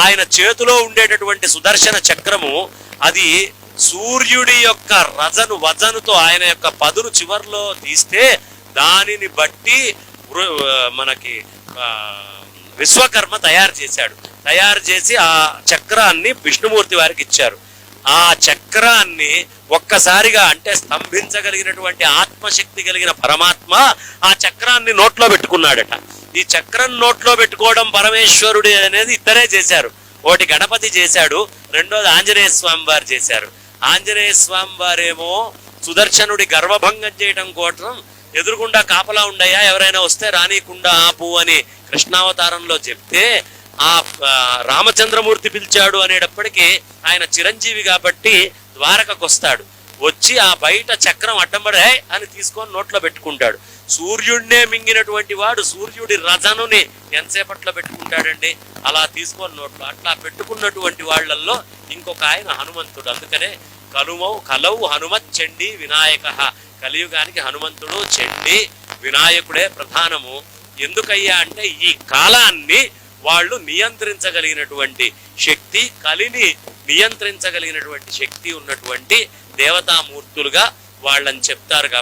ఆయన చేతిలో ఉండేటటువంటి సుదర్శన చక్రము అది సూర్యుడి యొక్క వజనుతో ఆయన యొక్క పదును చివర్లో తీస్తే దానిని బట్టి మనకి విశ్వకర్మ తయారు చేసి ఆ చక్రాన్ని విష్ణుమూర్తి వారికి ఇచ్చారు. ఆ చక్రాన్ని ఒక్కసారిగా అంటే స్తంభించగలిగినటువంటి ఆత్మశక్తి కలిగిన పరమాత్మ ఆ చక్రాన్ని నోట్లో పెట్టుకున్నాడట. ఈ చక్రం నోట్లో పెట్టుకోవడం పరమేశ్వరుడు అనేది ఇద్దరే చేశారు. ఒకటి గణపతి చేశాడు, రెండోది ఆంజనేయ స్వామి వారు చేశారు. ఆంజనేయ స్వామి వారేమో సుదర్శనుడి గర్వభంగం చేయడం కోసం ఎదురుగుండా కాపలా ఉండయా, ఎవరైనా వస్తే రానీకుండా ఆపు అని కృష్ణావతారంలో చెప్తే ఆ రామచంద్రమూర్తి పిలిచాడు అనేటప్పటికీ ఆయన చిరంజీవి కాబట్టి ద్వారకకు వస్తాడు. వచ్చి ఆ బయట చక్రం అడ్డంబడే అని తీసుకొని నోట్లో పెట్టుకుంటాడు. సూర్యుడినే మింగినటువంటి వాడు సూర్యుడి రజనుని ఎంతసేపట్లో పెట్టుకుంటాడండి? అలా తీసుకొని నోట్లో అట్లా పెట్టుకున్నటువంటి వాళ్ళల్లో ఇంకొక ఆయన హనుమంతుడు. అందుకనే కలవు హనుమత్ చండీ వినాయక. కలియుగానికి హనుమంతుడు, చండీ, వినాయకుడే ప్రధానము. ఎందుకయ్యా అంటే ఈ కాలాన్ని వాళ్ళు నియంత్రించగలిగినటువంటి శక్తి, కలిని నియంత్రించగలిగినటువంటి శక్తి ఉన్నటువంటి దేవతామూర్తులుగా వాళ్ళని చెప్తారు.